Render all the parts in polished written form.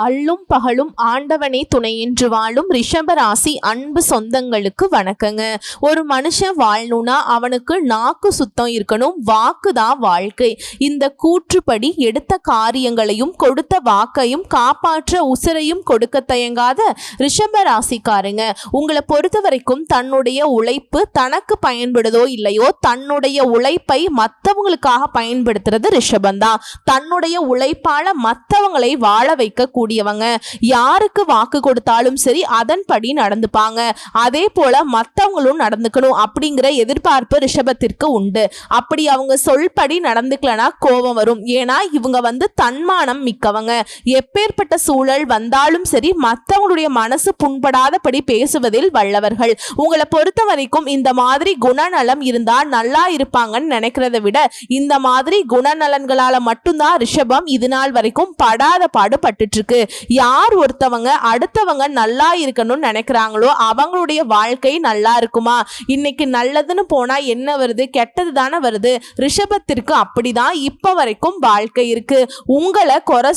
அல்லும் பகலும் ஆண்டவனே துணை என்று வாழும் ரிஷபராசி அன்பு சொந்தங்களுக்கு வணக்கங்க. ஒரு மனுஷன் வாழணும்னா அவனுக்கு நாக்கு சுத்தம் இருக்கணும், வாக்கு தான் வாழ்க்கை. இந்த கூற்றுப்படி எடுத்த காரியங்களையும் கொடுத்த வாக்கையும் காப்பாற்ற உசிரையும் கொடுக்க தயங்காத ரிஷபராசிக்காரங்க, உங்களை பொறுத்த வரைக்கும் தன்னுடைய உழைப்பு தனக்கு பயன்படுதோ இல்லையோ தன்னுடைய உழைப்பை மற்றவங்களுக்காக பயன்படுத்துறது ரிஷபந்தான். தன்னுடைய உழைப்பால மற்றவங்களை வாழ வைக்க கூடியவங்க. யாருக்கு வாக்கு கொடுத்தாலும் சரி அதன்படி நடந்துப்பாங்க. அதே போல மற்றவங்களும் நடந்துக்கணும் அப்படிங்கிற எதிர்பார்ப்பு ரிஷபத்திற்கு உண்டு. அப்படி அவங்க சொல்படி நடந்துக்கலனா கோபம் வரும். ஏன்னா இவங்க தன்மானம் மிக்கவங்க. எப்பேற்பட்ட சூழல் வந்தாலும் சரி மற்றவங்களுடைய மனசு புண்படாதபடி பேசுவதில் வல்லவர்கள். உங்களை பொறுத்த வரைக்கும் இந்த மாதிரி குணநலம் இருந்தா நல்லா இருப்பாங்கன்னு நினைக்கிறத விட இந்த மாதிரி குணநலன்களால மட்டும்தான் ரிஷபம் இது நாள் வரைக்கும் படாத பாடுபட்டு இருக்கு. யார் ஒருத்தவங்க அடுத்தவங்க நல்லா இருக்கணும்னு நினைக்கிறாங்களோ அவங்களுடைய வாழ்க்கை நல்லா இருக்குமா? இன்னைக்கு நல்லதுன்னு போனா என்ன வருது? கெட்டது தானே வருது. ரிஷபத்திற்கு அப்படிதான் இப்ப வரைக்கும் வாழ்க்கை இருக்கு. உங்களை குறை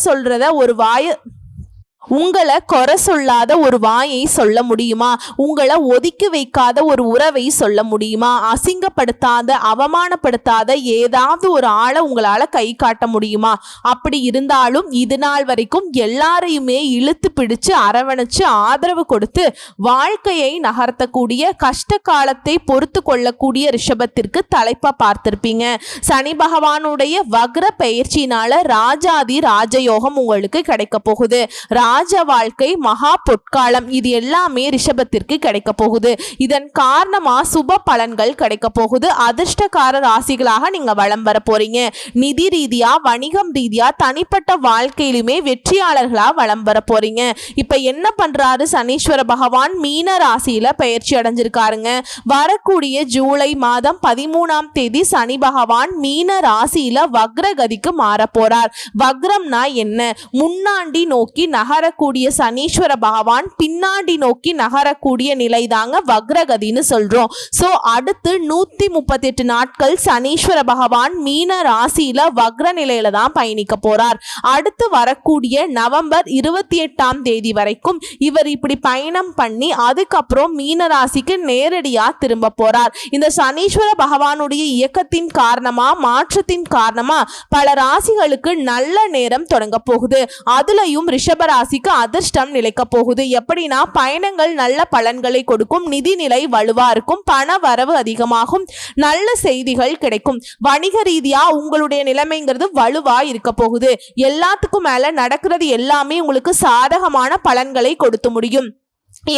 சொல்லாத ஒரு வாயை சொல்ல முடியுமா? உங்களை ஒதுக்கி வைக்காத ஒரு உறவை சொல்ல முடியுமா? அசிங்கப்படுத்தாத அவமானப்படுத்தாத ஏதாவது ஒரு ஆளை உங்களால கை காட்ட முடியுமா? அப்படி இருந்தாலும் இது நாள் வரைக்கும் எல்லாரையுமே இழுத்து பிடிச்சு அரவணைச்சு ஆதரவு கொடுத்து வாழ்க்கையை நகர்த்தக்கூடிய கஷ்ட காலத்தை பொறுத்து கொள்ளக்கூடிய ரிஷபத்திற்கு தலைப்பா பார்த்திருப்பீங்க. சனி பகவானுடைய வக்ர பெயர்ச்சியினால ராஜாதி ராஜயோகம் உங்களுக்கு கிடைக்க போகுது. ராஜ வாழ்க்கை மகா பொற்காலம் இது எல்லாமே ரிஷபத்திற்கு கிடைக்க போகுது. இதன் காரணமா சுப பலன்கள் கிடைக்க போகுது. அதிர்ஷ்டக்கார ராசிகளாக நீங்க வலம் வர போறீங்க. நிதி ரீதியா வணிகம் ரீதியா தனிப்பட்ட வாழ்க்கையிலுமே வெற்றியாளர்களா வலம் வர போறீங்க. இப்ப என்ன பண்றாரு சனீஸ்வர பகவான்? மீன ராசியில பெயர்ச்சி அடைஞ்சிருக்காருங்க. வரக்கூடிய ஜூலை மாதம் 13ஆம் தேதி சனி பகவான் மீன ராசியில வக்ரகதிக்கு மாற போறார். வக்ரம்னா என்ன? முன்னாடி நோக்கி நகரக்கூடிய சனீஸ்வர பகவான் பின்னாடி நோக்கி நகரக்கூடிய நிலை தாங்க வக்ரகதின்னு சொல்றோம். சோ அடுத்து 138 நாட்கள் சனீஸ்வர பகவான் மீன ராசியில வக்ர நிலையில தான் பயணிக்க போறார். அடுத்து வரக்கூடிய நவம்பர் 28ஆம் தேதி வரைக்கும் இவர் இப்படி பயணம் பண்ணி அதுக்கப்புறம் மீன ராசிக்கு நேரடியா திரும்ப போறார். இந்த சனீஸ்வர பகவானுடைய இயக்கத்தின் காரணமா மாற்றத்தின் காரணமா பல ராசிகளுக்கு நல்ல நேரம் தொடங்க போகுது. அதுலயும் ரிஷபராசிக்கு அதிர்ஷ்டம் நிலைக்க போகுது. எப்படின்னா பயணங்கள் நல்ல பலன்களை கொடுக்கும், நிதி நிலை வலுவா இருக்கும், பண வரவு அதிகமாகும், நல்ல செய்திகள் கிடைக்கும். வணிக ரீதியா உங்களுடைய நிலைமைங்கிறது வலுவா இருக்க போகுது. எல்லாத்துக்கும் மேல நடக்கிறது எல்லாமே உங்களுக்கு சாதகமான பலன்களை கொடுத்து முடியும்.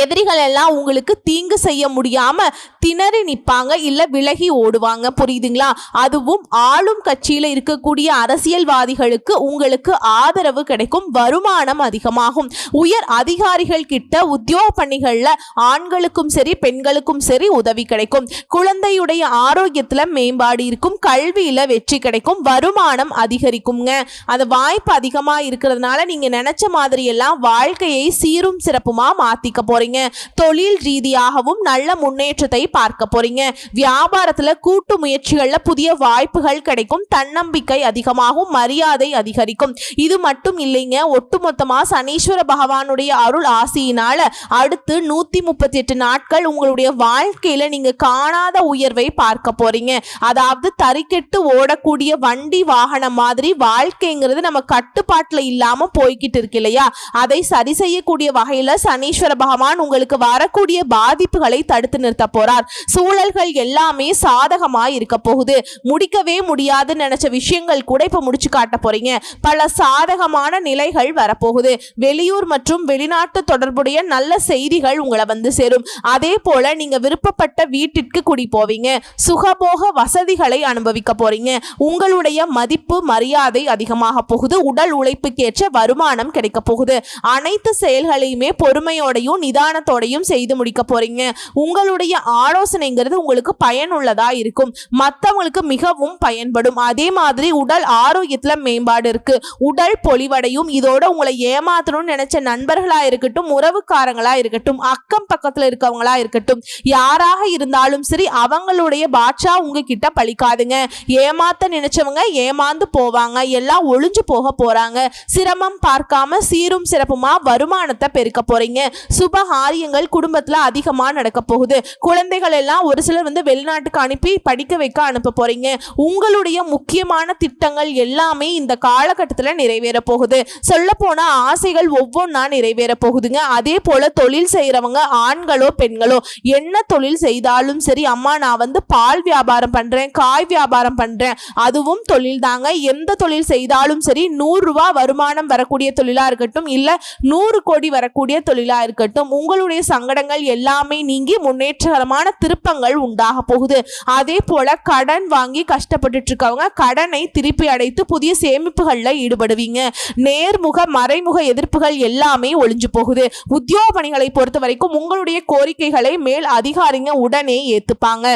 எதிரிகள் எல்லாம் உங்களுக்கு தீங்கு செய்ய முடியாம திணறி நிற்பாங்க, இல்ல விலகி ஓடுவாங்க. புரியுதுங்களா? அதுவும் ஆளும் கட்சியில இருக்கக்கூடிய அரசியல்வாதிகளுக்கு உங்களுக்கு ஆதரவு கிடைக்கும், வருமானம் அதிகமாகும். உயர் அதிகாரிகள் கிட்ட உத்தியோக பணிகள்ல ஆண்களுக்கும் சரி பெண்களுக்கும் சரி உதவி கிடைக்கும். குழந்தையுடைய ஆரோக்கியத்துல மேம்பாடு இருக்கும், கல்வியில வெற்றி கிடைக்கும், வருமானம் அதிகரிக்குங்க. அது வாய்ப்பு அதிகமா இருக்கிறதுனால நீங்க நினைச்ச மாதிரி எல்லாம் வாழ்க்கையை சீரும் சிறப்புமா மாத்திக்க போறீங்க. தொழில் ரீதியாகவும் நல்ல முன்னேற்றத்தை பார்க்க போறீங்க. வியாபாரத்துல கூட்டு முயற்சிகள்ல புதிய வாய்ப்புகள் கிடைக்கும், தன்னம்பிக்கை அதிகமாகும், மரியாதை அதிகரிக்கும். இது மட்டும் இல்லைங்க, ஒட்டுமொத்தமா சனீஸ்வர பகவானுடைய அருள் ஆசியினால அடுத்து 138 நாட்கள் உங்களுடைய வாழ்க்கையில நீங்க காணாத உயர்வை பார்க்க போறீங்க. அதாவது தறிக்கெட்டு ஓடக்கூடிய வண்டி வாகனம் மாதிரி வாழ்க்கைங்கிறது நம்ம கட்டுப்பாட்டுல இல்லாம போய்கிட்டு இருக்கு இல்லையா? அதை சரி செய்யக்கூடிய வகையில சனீஸ்வர பகவான் உங்களுக்கு வரக்கூடிய பாதிப்புகளை தடுத்து நிறுத்த போறார். சூழல்கள் எல்லாமே சாதகமா இருக்க போகுது. முடிக்கவே முடியாது நினைச்ச விஷயங்கள் கூட இப்ப முடிச்சு காட்ட போறீங்க. பல சாதகமான நிலைகள் வரப்போகுது. வெளியூர் மற்றும் வெளிநாட்டு தொடர்புடைய நல்ல செய்திகள் உங்களை சேரும். அதே போல நீங்க விருப்பப்பட்ட வீட்டிற்கு குடி போவீங்க. சுகபோக வசதிகளை அனுபவிக்க போறீங்க. உங்களுடைய மதிப்பு மரியாதை அதிகமாக போகுது. உடல் உழைப்புக்கேற்ற வருமானம் கிடைக்க போகுது. அனைத்து செயல்களையுமே பொறுமையோடையும் நிதானத்தோடையும் செய்து முடிக்க போறீங்க. உங்களுடைய ஆலோசனைங்கிறது உங்களுக்கு பயனுள்ளதா இருக்கும், மற்றவங்களுக்கு மிகவும் பயன்படும். அதே மாதிரி உடல் ஆரோக்கியத்துல மேம்பாடு இருக்கு, உடல் பொலிவடையும். இதோட உங்களை ஏமாத்தணும்னு நினைச்ச நண்பர்களா இருக்கட்டும், உறவுக்காரங்களா இருக்கட்டும், அக்கம் பக்கத்துல இருக்கவங்களா இருக்கட்டும், யாராக இருந்தாலும் சரி அவங்களுடைய பாட்சா உங்ககிட்ட பழிக்காதுங்க. ஏமாத்த நினைச்சவங்க ஏமாந்து போவாங்க, எல்லாம் ஒளிஞ்சு போக போறாங்க. சிரமம் பார்க்காம சீரும் சிறப்புமா வருமானத்தை பெருக்க போறீங்க. சுபகாரியங்கள் குடும்பத்துல அதிகமா நடக்க போகுது. குழந்தைகள் எல்லாம் ஒரு சிலர் வெளிநாட்டுக்கு அனுப்பி படிக்க வைக்க அனுப்ப போறீங்க. உங்களுடைய முக்கியமான திட்டங்கள் எல்லாமே இந்த காலகட்டத்தில் நிறைவேற போகுது. சொல்ல போனா ஆசைகள் ஒவ்வொன்றா நிறைவேற போகுதுங்க. அதே போல தொழில் செய்யறவங்க ஆண்களோ பெண்களோ என்ன தொழில் செய்தாலும் சரி, அம்மா நான் பால் வியாபாரம் பண்றேன், காய் வியாபாரம் பண்றேன், அதுவும் தொழில் தாங்க. எந்த தொழில் செய்தாலும் சரி 100 ரூபாய் வருமானம் வரக்கூடிய தொழிலா இருக்கட்டும், இல்ல 100 கோடி வரக்கூடிய தொழிலா இருக்கட்டும், உங்களுடைய சங்கடங்கள் எல்லாமே நீங்கி முன்னேற்றகரமான திருப்பங்கள் உண்டாக போகுது. அதே போல கடன் வாங்கி கஷ்டப்பட்டு இருக்கவங்க கடனை திருப்பி அடைத்து புதிய சேமிப்புகள்ல ஈடுபடுவீங்க. நேர்முக மறைமுக எதிர்ப்புகள் எல்லாமே ஒளிஞ்சு போகுது. உத்தியோக பணிகளை பொறுத்த வரைக்கும் உங்களுடைய கோரிக்கைகளை மேல் அதிகாரிங்க உடனே ஏத்துப்பாங்க,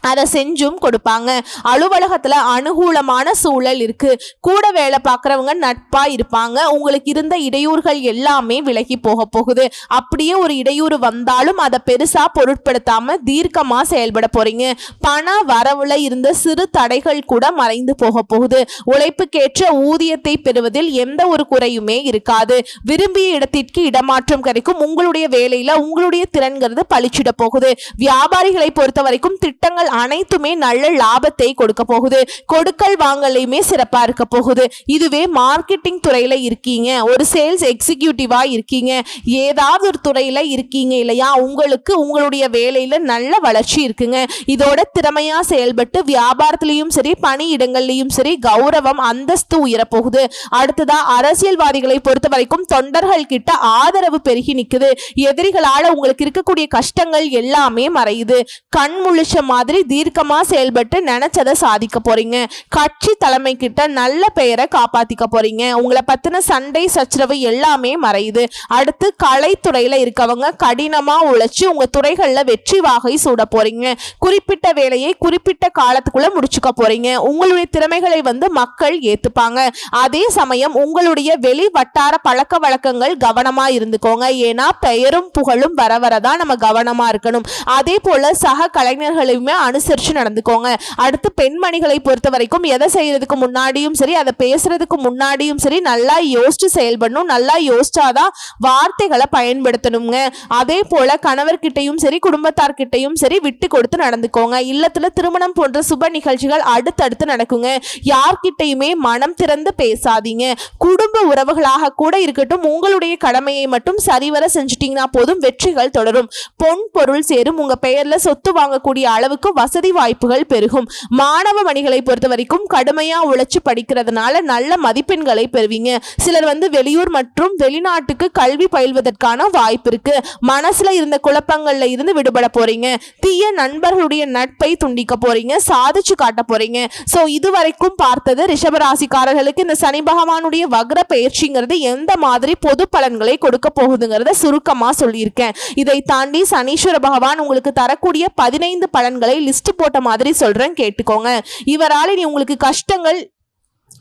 அதை செஞ்சும் கொடுப்பாங்க. அலுவலகத்துல அனுகூலமான சூழல் இருக்கு. கூட வேலை பார்க்குறவங்க நட்பா இருப்பாங்க. உங்களுக்கு இருந்த இடையூறுகள் எல்லாமே விலகி போக போகுது. அப்படியே ஒரு இடையூறு வந்தாலும் அதை பெருசா பொருட்படுத்தாம தீர்க்கமா செயல்பட போறீங்க. பண வரவுல இருந்த சிறு தடைகள் கூட மறைந்து போக போகுது. உழைப்புக்கேற்ற ஊதியத்தை பெறுவதில் எந்த ஒரு குறையுமே இருக்காது. விரும்பிய இடத்திற்கு இடமாற்றம் கிடைக்கும். உங்களுடைய வேலையில உங்களுடைய திறன்கிறது பளிச்சிட போகுது. வியாபாரிகளை பொறுத்த வரைக்கும் திட்டங்கள் அனைத்துமே நல்ல லாபத்தை கொடுக்க போகுது. கொடுக்கல் வாங்கலையுமே சிறப்பா இருக்க போகுது. இதுவே மார்க்கெட்டிங் துறையில இருக்கீங்க, ஒரு சேல்ஸ் எக்ஸிக்யூட்டிவா இருக்கீங்க, ஏதாவது ஒரு துறையில இருக்கீங்க இல்லையா, உங்களுக்கு உங்களுடைய வேலையில நல்ல வளர்ச்சி இருக்குங்க. இதோட திறமையா செயல்பட்டு வியாபாரத்திலையும் சரி பணியிடங்கள்லையும் சரி கௌரவம் அந்தஸ்து உயரப்போகுது. அடுத்ததா அரசியல்வாதிகளை பொறுத்த வரைக்கும் தொண்டர்கள் கிட்ட ஆதரவு பெருகி நிக்குது. எதிரிகளால உங்களுக்கு இருக்கக்கூடிய கஷ்டங்கள் எல்லாமே மறையுது. கண் முழிச்ச மாதிரி தீர்க்கமா செயல்பட்டு நினைச்சதை சாதிக்க போறீங்க. கட்சி தலைமை கிட்ட நல்ல பெயரை காப்பாத்திக்க போறீங்க. உங்களை பத்தின சண்டை சச்சரவு எல்லாமே மறையுது. அடுத்து கலைத்துறையில இருக்கவங்க கடினமா உழைச்சு உங்க துறைகள்ல வெற்றி வாகை சூட போறீங்க. குறிப்பிட்ட வேலையை குறிப்பிட்ட காலத்துக்குள்ள முடிச்சுக்க போறீங்க. உங்களுடைய திறமைகளை மக்கள் ஏத்துப்பாங்க. அதே சமயம் உங்களுடைய வெளி வட்டார பழக்க வழக்கங்கள் கவனமா இருந்துக்கோங்க. ஏன்னா பெயரும் புகழும் வர வரதான் நம்ம கவனமா இருக்கணும். அதே போல சக கலைஞர்களையுமே அனுசரிச்சு நடந்துக்கோங்க. அடுத்து பெண்மணிகளை பொறுத்த வரைக்கும் எதை செய்யறதுக்கு முன்னாடியும் சரி அதை பேசுறதுக்கு முன்னாடியும் சரி நல்லா யோசிச்சு செயல்படணும். நல்லா யோசிச்சாதான் வார்த்தைகளை பயன்படுத்தணுங்க. அதே போல கணவர்கிட்டையும் சரி குடும்பத்தார்கிட்டையும் சரி விட்டு கொடுத்து நடந்துக்கோங்க. இல்லத்துல திருமணம் போன்ற சுப நிகழ்ச்சிகள் அடுத்தடுத்து நடக்குங்க. யார்கிட்டையுமே மனம் திறந்து பேசாதீங்க. குடும்ப உறவுகளாக கூட இருக்கட்டும், உங்களுடைய கடமையை மட்டும் சரிவர செஞ்சுட்டீங்கன்னா போதும், வெற்றிகள் தொடரும். பொன் பொருள் சேரும். உங்க பெயர்ல சொத்து வாங்கக்கூடிய அளவுக்கு வசதி வாய்ப்புகள் பெருகும். மாணவ மணிகளை பொறுத்த வரைக்கும் கடுமையா உழைச்சு படிக்கிறதுனால நல்ல மதிப்பெண்களை பெறுவீங்க. சிலர் வெளியூர் மற்றும் வெளிநாட்டுக்கு கல்வி பயில்வதற்கான வாய்ப்பு இருக்கு. மனசுல இருந்த குழப்பங்கள்ல இருந்து விடுபட போறீங்க. தீய நண்பர்களுடைய நட்பை துண்டிக்க போறீங்க, சாதிச்சு காட்ட போறீங்க. சோ இதுவரைக்கும் பார்த்தது ரிஷபராசிக்காரர்களுக்கு இந்த சனி பகவானுடைய வக்ர பயிற்சிங்கிறது எந்த மாதிரி பொது பலன்களை கொடுக்க போகுதுங்கிறத சுருக்கமா சொல்லியிருக்கேன். இதை தாண்டி சனீஸ்வர பகவான் உங்களுக்கு தரக்கூடிய 15 பலன்களை லிஸ்ட் போட்ட மாதிரி சொல்றேன், கேட்டுக்கோங்க. இவரால் நீ உங்களுக்கு கஷ்டங்கள்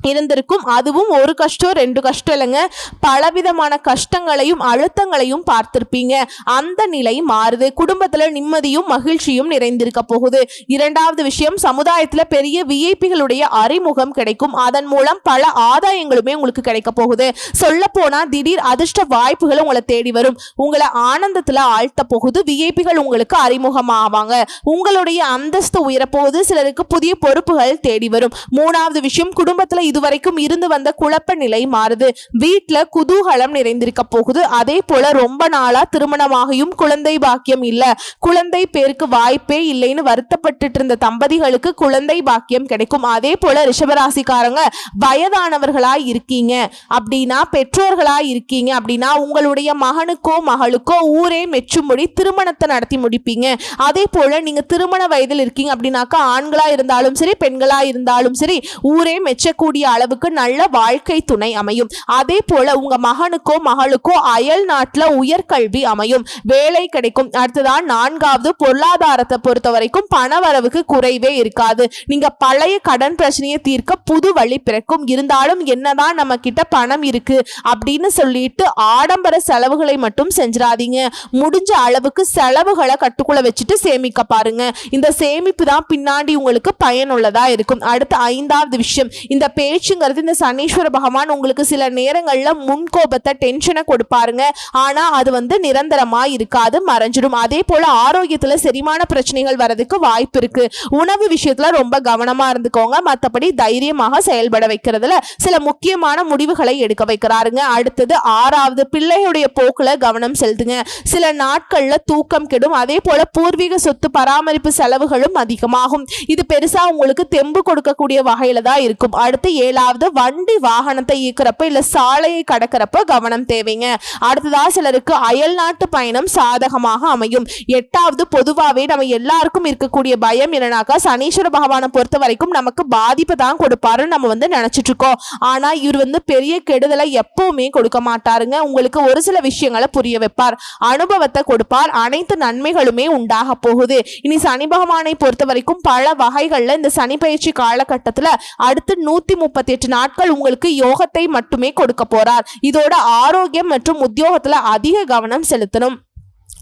இருந்திருக்கும். அதுவும் ஒரு கஷ்டம் 2 கஷ்டம் இல்லைங்க, பலவிதமான கஷ்டங்களையும் அழுத்தங்களையும் பார்த்திருப்பீங்க. அந்த நிலை மாறுது. குடும்பத்துல நிம்மதியும் மகிழ்ச்சியும் நிறைந்திருக்க போகுது. இரண்டாவது விஷயம், சமுதாயத்துல பெரிய விஐபிகளுடைய அறிமுகம் கிடைக்கும். அதன் மூலம் பல ஆதாயங்களுமே உங்களுக்கு கிடைக்க போகுது. சொல்ல போனா திடீர் அதிர்ஷ்ட வாய்ப்புகள் உங்களை தேடி வரும். உங்களை ஆனந்தத்துல ஆழ்த்த போகுது. விஐபிகள் உங்களுக்கு அறிமுகமாவாங்க. உங்களுடைய அந்தஸ்து உயரப்போகுது. சிலருக்கு புதிய பொறுப்புகள் தேடி வரும். மூணாவது விஷயம், குடும்பத்துல இதுவரைக்கும் இருந்து வந்த குழப்ப நிலை மாறுது. வீட்டுல குதூகலம் நிறைந்திருக்க போகுது. அதே போல ரொம்ப நாளா திருமணமாகியும் குழந்தை பாக்கியம் இல்ல, குழந்தை பேருக்கு வாய்ப்பே இல்லைன்னு வருத்தப்பட்டு இருந்த தம்பதிகளுக்கு குழந்தை பாக்கியம் கிடைக்கும். அதே போல ரிஷபராசிக்காரங்க வயதானவர்களா இருக்கீங்க அப்படின்னா, பெற்றோர்களா இருக்கீங்க அப்படின்னா, உங்களுடைய மகனுக்கோ மகளுக்கோ ஊரே மெச்சும்படி திருமணத்தை நடத்தி முடிப்பீங்க. அதே போல நீங்க திருமண வயதில் இருக்கீங்க அப்படின்னாக்கா, ஆண்களா இருந்தாலும் சரி பெண்களா இருந்தாலும் சரி ஊரே மெச்சக்கூடிய சொல்லக்கூடிய அளவுக்கு நல்ல வாழ்க்கை துணை அமையும். அதே போல உங்க மகனுக்கோ மகளுக்கோ அயல் நாட்டுல உயர்கல்வி அமையும், வேலை கிடைக்கும். அடுத்ததான் 4வது, பொருளாதாரத்தை பொறுத்த வரைக்கும் பணவரவுக்கு குறைவே இருக்காது. நீங்க பழைய கடன் பிரச்சனையை தீர்க்க புது வழி பிறக்கும். இருந்தாலும் என்னதான் நம்ம கிட்ட பணம் இருக்கு அப்படின்னு சொல்லிட்டு ஆடம்பர செலவுகளை மட்டும் செஞ்சிடாதீங்க. முடிஞ்ச அளவுக்கு செலவுகளை கட்டுக்குள்ள வச்சுட்டு சேமிக்க பாருங்க. இந்த சேமிப்பு தான் பின்னாடி உங்களுக்கு பயனுள்ளதா இருக்கும். அடுத்த 5வது விஷயம், இந்த பேச்சுங்கிறது இந்த சனீஸ்வர பகவான் உங்களுக்கு சில நேரங்கள்ல முன்கோபத்தை டென்ஷனை கொடுப்பாருங்க. ஆனா அது நிரந்தரமா இருக்காது, மறைஞ்சிடும். அதே போல ஆரோக்கியத்துல செரிமான பிரச்சனைகள் வரதுக்கு வாய்ப்பு இருக்கு. உணவு விஷயத்துல ரொம்ப கவனமா இருந்துக்கோங்க. மற்றபடி தைரியமாக செயல்பட வைக்கிறதுல சில முக்கியமான முடிவுகளை எடுக்க வைக்கிறாருங்க. அடுத்தது 6வது, பிள்ளையுடைய போக்குல கவனம் செலுத்துங்க. சில நாட்கள்ல தூக்கம் கெடும். அதே போல பூர்வீக சொத்து பராமரிப்பு செலவுகளும் அதிகமாகும். இது பெருசா உங்களுக்கு தெம்பு கொடுக்கக்கூடிய வகையில தான் இருக்கும். அடுத்து 7வது, வண்டி வாகனத்தை இயக்கிறப்ப இல்ல சாலையை கடக்கிறப்ப கவனம் தேவைங்க. அடுத்ததா சிலருக்கு அயல் நாட்டு பயணம் சாதகமாக அமையும். 8வது, பொதுவாகவே நம்ம எல்லாருக்கும் இருக்கக்கூடிய பயம் என்னன்னாக்கா, சனீஸ்வர பகவானை பொறுத்த வரைக்கும் நமக்கு பாதிப்பு தான் கொடுப்பாருன்னு நம்ம நினைச்சிட்டு இருக்கோம். ஆனா இவர் பெரிய கெடுதலை எப்பவுமே கொடுக்க மாட்டாருங்க. உங்களுக்கு ஒரு சில விஷயங்களை புரிய வைப்பார், அனுபவத்தை கொடுப்பார். அனைத்து நன்மைகளுமே உண்டாக போகுது. இனி சனி பகவானை பொறுத்த வரைக்கும் பல வகைகள்ல இந்த சனி பயிற்சி காலகட்டத்துல அடுத்து 138 நாட்கள் உங்களுக்கு யோகத்தை மட்டுமே கொடுக்க போறார். இதோட ஆரோக்கியம் மற்றும் உத்தியோகத்துல அதிக கவனம் செலுத்தணும்.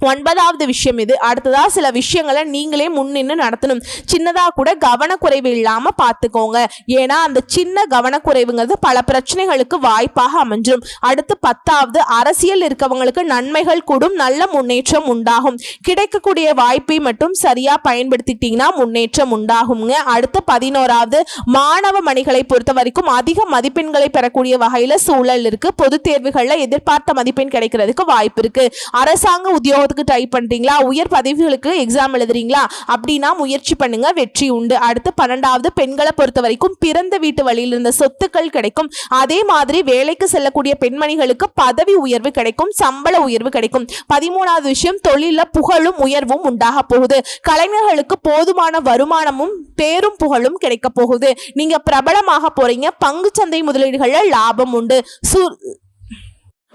9வது விஷயம் இது. அடுத்ததா சில விஷயங்களை நீங்களே முன்னின்று நடத்தணும். சின்னதா கூட கவனக்குறைவு இல்லாம பார்த்துக்கோங்க. ஏன்னா அந்த சின்ன கவனக்குறைவுங்கிறது பல பிரச்சனைகளுக்கு வாய்ப்பாக அமைஞ்சிடும். அடுத்து 10வது, அரசியல் இருக்கவங்களுக்கு நன்மைகள் கூடும், நல்ல முன்னேற்றம் உண்டாகும். கிடைக்கக்கூடிய வாய்ப்பை மட்டும் சரியா பயன்படுத்திட்டீங்கன்னா முன்னேற்றம் உண்டாகுங்க. அடுத்து 11வது, மாணவ மணிகளை பொறுத்த வரைக்கும் அதிக மதிப்பெண்களை பெறக்கூடிய வகையில சூழல் இருக்கு. பொது தேர்வுகள்ல எதிர்பார்த்த மதிப்பெண் கிடைக்கிறதுக்கு வாய்ப்பு இருக்கு. அரசாங்க உத்தியோக ட்ரை பண்றீங்களா, உயர் பதவிகளுக்கு எக்ஸாம் எழுதுறீங்களா அப்படின்னா முயற்சி பண்ணுங்க, வெற்றி உண்டு. அடுத்து 12வது, பெண்களை பொறுத்த வரைக்கும் பிறந்த வீட்டு வழியில் இருந்த சொத்துக்கள் கிடைக்கும். அதே மாதிரி வேலைக்கு செல்லக்கூடிய பெண்மணிகளுக்கு பதவி உயர்வு கிடைக்கும், சம்பள உயர்வு கிடைக்கும். 13வது விஷயம், தொழில புகழும் உயர்வும் உண்டாக போகுது. கலைஞர்களுக்கு போதுமான வருமானமும் பேரும் புகழும் கிடைக்க போகுது. நீங்க பிரபலமாக போறீங்க. பங்குச்சந்தை முதலீடுகள்ல லாபம் உண்டு.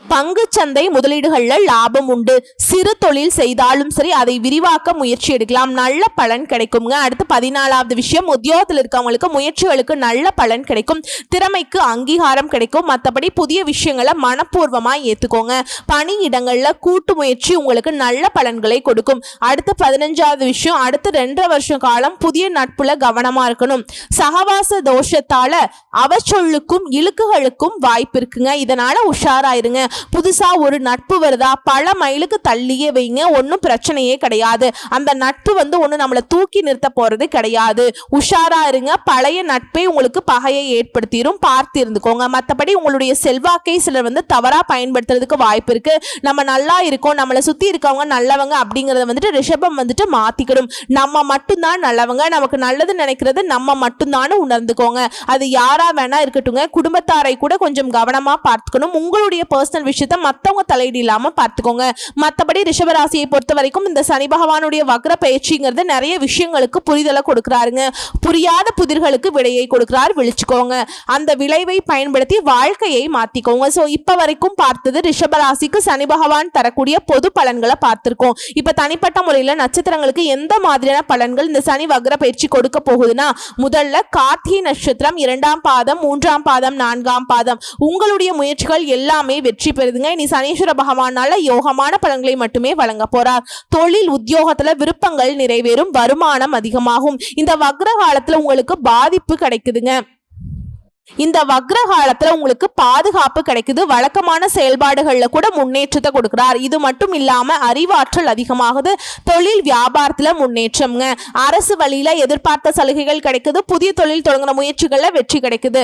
பங்குச்சந்தை முதலீடுகள்ல லாபம் உண்டு. சிறு தொழில் செய்தாலும் சரி அதை விரிவாக்க முயற்சி எடுக்கலாம், நல்ல பலன் கிடைக்குங்க. அடுத்து 14வது விஷயம், உத்தியோகத்தில் இருக்கவங்களுக்கு முயற்சிகளுக்கு நல்ல பலன் கிடைக்கும், திறமைக்கு அங்கீகாரம் கிடைக்கும். மற்றபடி புதிய விஷயங்களை மனப்பூர்வமா ஏத்துக்கோங்க. பணியிடங்கள்ல கூட்டு முயற்சி உங்களுக்கு நல்ல பலன்களை கொடுக்கும். அடுத்து 15வது விஷயம், அடுத்து 2.5 வருஷ காலம் புதிய நட்புல கவனமா இருக்கணும். சகவாச தோஷத்தால அவச்சொல்லுக்கும் இழுக்குகளுக்கும் வாய்ப்பு இருக்குங்க. இதனால உஷாராயிருங்க. புதுசா ஒரு நட்பு வருதா, பல மைலுக்கு தள்ளியே வைங்க, ஒன்னும் பிரச்சனையே கிடையாது. அந்த நட்பு ஒண்ணு நம்மளை தூக்கி நிறுத்த போறது கிடையாது. உஷாரா இருங்க. பழைய நட்பை உங்களுக்கு பகையை ஏற்படுத்திடும், பார்த்து இருந்துக்கோங்க. மற்றபடி உங்களுடைய செல்வாக்கை சிலர் தவறா பயன்படுத்துறதுக்கு வாய்ப்பு இருக்கு. நம்ம நல்லா இருக்கோம், நம்மளை சுத்தி இருக்கவங்க நல்லவங்க அப்படிங்கறத ரிஷபம் மாத்திக்கணும். நம்ம மட்டும்தான் நல்லவங்க, நமக்கு நல்லது நினைக்கிறது நம்ம மட்டும்தான் உணர்ந்துக்கோங்க. அது யாரா வேணா இருக்கட்டுங்க. குடும்பத்தாரை கூட கொஞ்சம் கவனமா பார்த்துக்கணும். உங்களுடைய பர்சனல் விஷயத்தை மத்தவங்க தலையீடு இல்லாம பார்த்துக்கோங்க. மற்றபடி ரிஷபராசியை பொறுத்த வரைக்கும் இந்த சனி பகவானுடைய வக்ர பயிற்சிங்கிறது நிறைய விஷயங்களுக்கு புரிதலை கொடுக்கிறாருங்க. புரியாத புதிர்களுக்கு விடையை கொடுக்கிறார், விழிச்சுக்கோங்க. அந்த விளைவை பயன்படுத்தி வாழ்க்கையை மாத்திக்கோங்க. சோ இப்ப வரைக்கும் பார்த்தது ரிஷபராசிக்கு சனி பகவான் தரக்கூடிய பொது பலன்களை பார்த்திருக்கோம். இப்ப தனிப்பட்ட முறையில் நட்சத்திரங்களுக்கு எந்த மாதிரியான பலன்கள் இந்த சனி வக்ர பயிற்சி கொடுக்க போகுதுன்னா, முதல்ல கார்த்திகை நட்சத்திரம் 2ஆம் பாதம் 3ஆம் பாதம் 4ஆம் பாதம் உங்களுடைய முயற்சிகள் எல்லாமே வெற்றி பெறுதுங்க. இனி சனீஸ்வர பகவானால யோகமான பலன்களை மட்டுமே வழங்க போறார். தொழில் உத்தியோகத்துல விருப்பங்கள் நிறைவேறும், வருமானம் அதிகமாகும். இந்த வக்ர காலத்துல உங்களுக்கு பாதிப்பு கிடைக்குதுங்க. இந்த வக்ர காலத்துல உங்களுக்கு பாதுகாப்பு கிடைக்குது. வழக்கமான செயல்பாடுகள்ல கூட முன்னேற்றத்தை கொடுக்கிறார். இது மட்டும் இல்லாம அறிவாற்றல் அதிகமாகுது. தொழில் வியாபாரத்துல முன்னேற்றம்ங்க. அரசு வழியில எதிர்பார்த்த சலுகைகள் கிடைக்குது. புதிய தொழில் தொடங்குற முயற்சிகள்ல வெற்றி கிடைக்குது.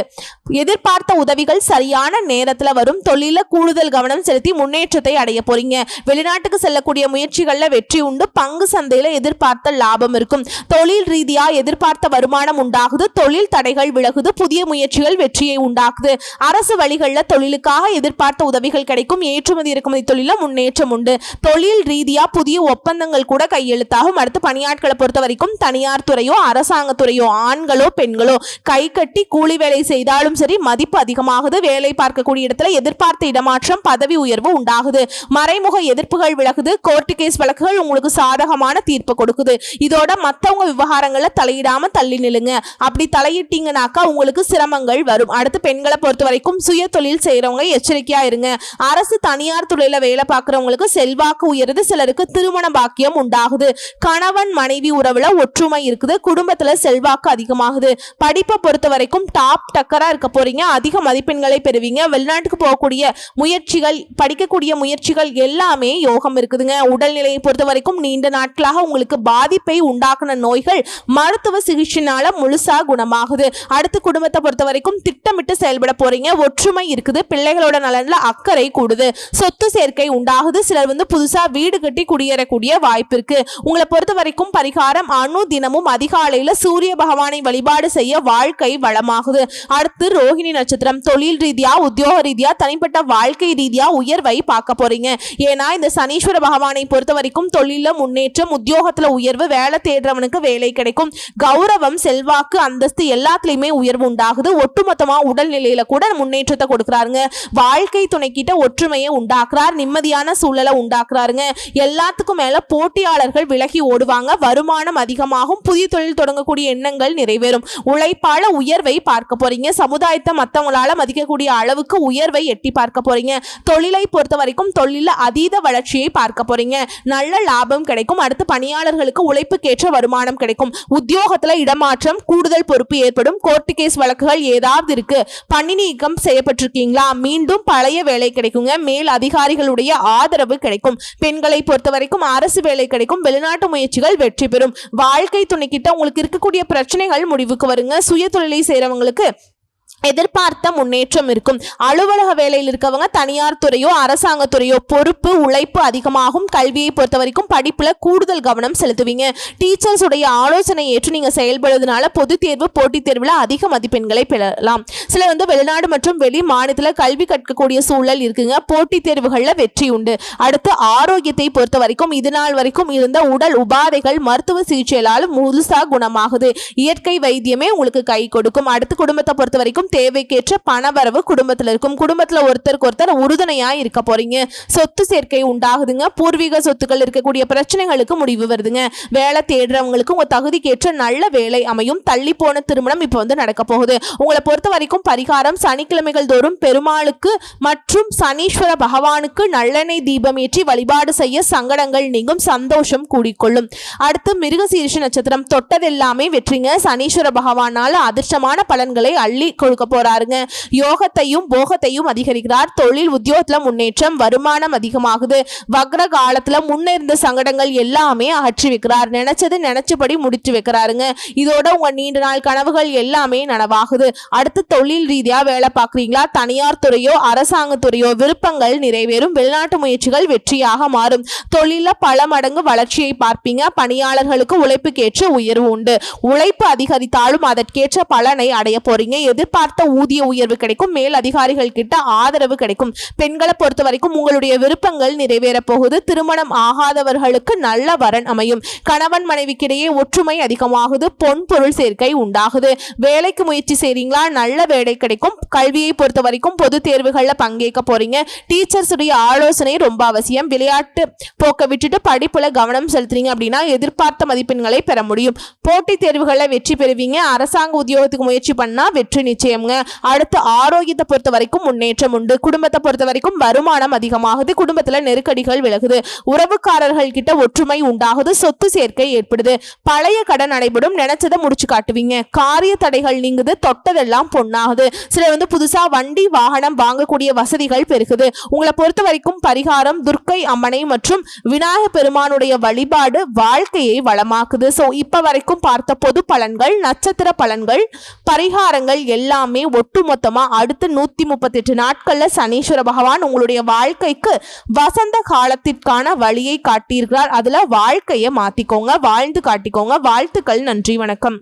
எதிர்பார்த்த உதவிகள் சரியான நேரத்துல வரும். தொழில கூடுதல் கவனம் செலுத்தி முன்னேற்றத்தை அடைய போறீங்க. வெளிநாட்டுக்கு செல்லக்கூடிய முயற்சிகள்ல வெற்றி உண்டு. பங்கு சந்தையில எதிர்பார்த்த லாபம் இருக்கும். தொழில் ரீதியா எதிர்பார்த்த வருமானம் உண்டாகுது. தொழில் தடைகள் விலகுது. புதிய முயற்சிகள் முயற்சிகள் வெற்றியை உண்டாக்குது. அரசு வழிகளில் தொழிலுக்காக எதிர்பார்த்த உதவிகள் கிடைக்கும். ஏற்றுமதி இறக்குமதி தொழில முன்னேற்றம் உண்டு. தொழில் ரீதியா புதிய ஒப்பந்தங்கள் கூட கையெழுத்தாகும். அடுத்து பணியாட்களை பொறுத்த வரைக்கும் தனியார் துறையோ அரசாங்கத்துறையோ ஆண்களோ பெண்களோ கை கட்டி கூலி வேலை செய்தாலும் சரி மதிப்பு அதிகமாகுது. வேலை பார்க்கக்கூடிய இடத்துல எதிர்பார்த்த இடமாற்றம் பதவி உயர்வு உண்டாகுது. மறைமுக எதிர்ப்புகள் விலகுது. கோர்ட்டு கேஸ் வழக்குகள் உங்களுக்கு சாதகமான தீர்ப்பு கொடுக்குது. இதோட மற்றவங்க விவகாரங்களை தலையிடாம தள்ளி நிலுங்க. அப்படி தலையிட்டீங்கன்னாக்கா உங்களுக்கு சிரமங்கள் வரும். அடுத்து பெண்களை பொறுத்த வரைக்கும் சுய தொழில் செய்யறவங்க எச்சரிக்கையா இருங்க. அரசு தனியார் துறையில வேலை பார்க்கறவங்களுக்கு செல்வாக்கு உயருது. சிலருக்கு திருமண பாக்கியம் உண்டாகுது. கணவன் மனைவி உறவுல ஒற்றுமை இருக்குது. குடும்பத்துல செல்வாக்கு அதிகமாகுது. படிப்பை பொறுத்த வரைக்கும் டாப் டக்கரா இருக்க போறீங்க. அதிக மதிப்பெண்களை பெறுவீங்க. வெளிநாட்டுக்கு போகக்கூடிய முயற்சிகள் படிக்கக்கூடிய முயற்சிகள் எல்லாமே யோகம் இருக்குதுங்க. உடல்நிலையை பொறுத்த வரைக்கும் நீண்ட நாட்களாக உங்களுக்கு பாதிப்பை உண்டாக்குன நோய்கள் மருத்துவ சிகிச்சைனால முழுசா குணமாகுது. அடுத்து குடும்பத்தை பொறுத்த வரைக்கும் திட்டமிட்டு செயல்பட போறீங்க. ஒற்றுமை இருக்குது. பிள்ளைகளோட நலன்ல அக்கறை கூடுது. சொத்து சேர்க்கை உண்டாகுது. சிலர் புதுசா வீடு கட்டி குடியேறக்கூடிய வாய்ப்பு இருக்கு. உங்களை பொறுத்த வரைக்கும் பரிகாரம் அணு தினமும் அதிகாலையில சூரிய பகவானை வழிபாடு செய்ய வாழ்க்கை வளமாகுது. அடுத்து ரோஹிணி நட்சத்திரம். தொழில் ரீதியா உத்தியோக ரீதியா தனிப்பட்ட வாழ்க்கை ரீதியா உயர்வை பார்க்க போறீங்க. ஏன்னா இந்த சனீஸ்வர பகவானை பொறுத்த வரைக்கும் தொழில முன்னேற்றம், உத்தியோகத்துல உயர்வு, வேலை தேடுறவனுக்கு வேலை கிடைக்கும். கௌரவம், செல்வாக்கு, அந்தஸ்து எல்லாத்துலயுமே உயர்வு உண்டாகுது. ஒட்டுமொத்தமா உடல்நிலையில கூட முன்னேற்றத்தை கொடுக்கிறாருங்க. வாழ்க்கை துணைக்கிட்ட ஒற்றுமையை உண்டாக்குறார். நிம்மதியான சூழலை உண்டாக்குறாருங்க. எல்லாத்துக்கும் மேல போட்டியாளர்கள் விலகி ஓடுவாங்க. வருமானம் அதிகமாகும். புதிய தொழில் தொடங்கக்கூடிய எண்ணங்கள் நிறைவேறும். உழைப்பால உயர்வை பார்க்க போறீங்க. சமுதாயத்தை மற்றவங்களால மதிக்கக்கூடிய அளவுக்கு உயர்வை எட்டி பார்க்க போறீங்க. தொழிலை பொறுத்த வரைக்கும் தொழில அதீத வளர்ச்சியை பார்க்க போறீங்க. நல்ல லாபம் கிடைக்கும். அடுத்து பணியாளர்களுக்கு உழைப்புக்கேற்ற வருமானம் கிடைக்கும். உத்தியோகத்துல இடமாற்றம், கூடுதல் பொறுப்பு ஏற்படும். கோர்ட்டு கேஸ் வழக்குகள் ஏதாவது இருக்கு, பணி நீக்கம் செய்யப்பட்டிருக்கீங்களா, மீண்டும் பழைய வேலை கிடைக்குங்க. மேல் அதிகாரிகளுடைய ஆதரவு கிடைக்கும். பெண்களை பொறுத்த வரைக்கும் அரசு வேலை கிடைக்கும். வெளிநாட்டு முயற்சிகள் வெற்றி பெறும். வாழ்க்கை துணைக்கிட்ட உங்களுக்கு இருக்கக்கூடிய பிரச்சனைகள் முடிவுக்கு வருங்க. சுய தொழிலை செய்யறவங்களுக்கு எதிர்பார்த்த முன்னேற்றம் இருக்கும். அலுவலக வேலையில் இருக்கவங்க தனியார் துறையோ அரசாங்கத்துறையோ பொறுப்பு உழைப்பு அதிகமாகும். கல்வியை பொறுத்த வரைக்கும் படிப்புல கூடுதல் கவனம் செலுத்துவீங்க. டீச்சர்ஸ் உடைய ஆலோசனை ஏற்று நீங்க செயல்படுவதனால பொது தேர்வு போட்டித் தேர்வுல அதிக மதிப்பெண்களை பெறலாம். சில வெளிநாடு மற்றும் வெளி மாநிலத்துல கல்வி கற்கக்கூடிய சூழல் இருக்குங்க. போட்டித் தேர்வுகள்ல வெற்றி உண்டு. அடுத்து ஆரோக்கியத்தை பொறுத்த வரைக்கும் இது நாள் வரைக்கும் இருந்த உடல் உபாதைகள் மருத்துவ சிகிச்சையால் முழுசா குணமாகுது. இயற்கை வைத்தியமே உங்களுக்கு கை கொடுக்கும். அடுத்து குடும்பத்தை பொறுத்த வரைக்கும் தேவைக்கேற்ற பணவரவு குடும்பத்தில் இருக்கும். குடும்பத்தில் ஒருத்தருக்கு ஒருத்தர் உறுதுணையா இருக்க போறீங்க. சொத்து சேர்க்கை உண்டாகுதுங்க. பூர்வீக சொத்துக்கள் இருக்கக்கூடிய பிரச்சனைகளுக்கு முடிவு வருதுங்க. வேலை தேடுறவங்களுக்கு உங்க தகுதிக்கேற்ற நல்ல வேலை அமையும். தள்ளி போன திருமணம் இப்போ நடக்க போகுது. உங்களை பொறுத்த வரைக்கும் பரிகாரம் சனிக்கிழமைகள் தோறும் பெருமாளுக்கு மற்றும் சனீஸ்வர பகவானுக்கு நல்லெண்ணெய் தீபம் ஏற்றி வழிபாடு செய்ய சங்கடங்கள் நீங்கும். சந்தோஷம் கூடிக்கொள்ளும். அடுத்து மிருகசீரிஷ நட்சத்திரம். தொட்டதெல்லாமே வெற்றிங்க. சனீஸ்வர பகவானால அதிர்ஷ்டமான பலன்களை அள்ளி கொடுக்க போறாருங்க. யோகத்தையும் போகத்தையும் அதிகரிக்கிறார். தொழில் உத்தியோகத்துல முன்னேற்றம், வருமானம் அதிகமாகுது. வக்ர காலத்துல முன்னிருந்த சங்கடங்கள் எல்லாமே அகற்றி வைக்கிறார். நினைச்சது நினைச்சபடி முடிச்சு வைக்கிறாருங்க. இதோட உங்க நீண்ட நாள் கனவுகள் எல்லாமே நனவாகுது. அடுத்து தொழில் ரீதியா வேலை பார்க்குறீங்களா, தனியார் துறையோ அரசாங்கத்துறையோ விருப்பங்கள் நிறைவேறும். வெளிநாட்டு முயற்சிகள் வெற்றியாக மாறும். தொழில பல மடங்கு வளர்ச்சியை பார்ப்பீங்க. பணியாளர்களுக்கு உழைப்புக்கேற்ற உயர்வு உண்டு. உழைப்பு அதிகரித்தாலும் அதற்கேற்ற பலனை அடைய போறீங்க. எதிர்பார்த்த ஊதிய உயர்வு கிடைக்கும். மேல் அதிகாரிகள் கிட்ட ஆதரவு கிடைக்கும். பெண்களை பொறுத்த வரைக்கும் உங்களுடைய விருப்பங்கள் நிறைவேற போகுது. திருமணம் ஆகாதவர்களுக்கு நல்ல வரன் அமையும். கணவன் மனைவிக்கிடையே ஒற்றுமை அதிகமாகுது. பொன் பொருள் சேர்க்கை உண்டாகுது. வேலைக்கு முயற்சி செய்றீங்களா, நல்ல வேலை கிடைக்கும். கல்வியை பொறுத்த வரைக்கும் பொது தேர்வுகள்ல பங்கேற்க போறீங்க. டீச்சர்ஸ் உடைய ஆலோசனை ரொம்ப அவசியம். விளையாட்டு போக்க விட்டுட்டு படிப்புல கவனம் செலுத்துறீங்க அப்படின்னா எதிர்பார்த்த மதிப்பெண்களை பெற முடியும். போட்டித் தேர்வுகளில் வெற்றி பெறுவீங்க. அரசாங்க உத்தியோகத்துக்கு முயற்சி பண்ணா வெற்றி நிச்சயம்ங்க. அடுத்து ஆரோக்கியத்தை பொறுத்த வரைக்கும் முன்னேற்றம் உண்டு. குடும்பத்தை பொறுத்த வரைக்கும் வருமானம் அதிகமாகுது. குடும்பத்துல நெருக்கடிகள் விலகுது. உறவுக்காரர்கள் கிட்ட ஒற்றுமை உண்டாகுது. சொத்து சேர்க்கை ஏற்படுது. பழைய கடன் நடைபெறும். நினைச்சதை முடிச்சு காட்டுவீங்க. காரிய தடைகள் நீங்குது. தொட்டதெல்லாம் பொன்னாகுது. சில புதுசா வண்டி வாகனம் வாங்கக்கூடிய வசதிகள் பெருகுது. உங்களை பொறுத்த வரைக்கும் பரிகாரம் துர்க்கை அம்மனை மற்றும் விநாயக பெருமானுடைய வழிபாடு வாழ்க்கையை வளமாக்குது. சோ இப்ப வரைக்கும் பார்த்த பொது பலன்கள், நட்சத்திர பலன்கள், பரிகாரங்கள் எல்லாமே ஒட்டுமொத்தமா அடுத்த 138 நாட்கள்ல சனீஸ்வர பகவான் உங்களுடைய வாழ்க்கைக்கு வசந்த காலத்திற்கான வழியை காட்டியிருக்கிறார். அதுல வாழ்க்கையை மாத்திக்கோங்க, வாழ்ந்து காட்டிக்கோங்க. வாழ்த்துக்கள். நன்றி, வணக்கம்.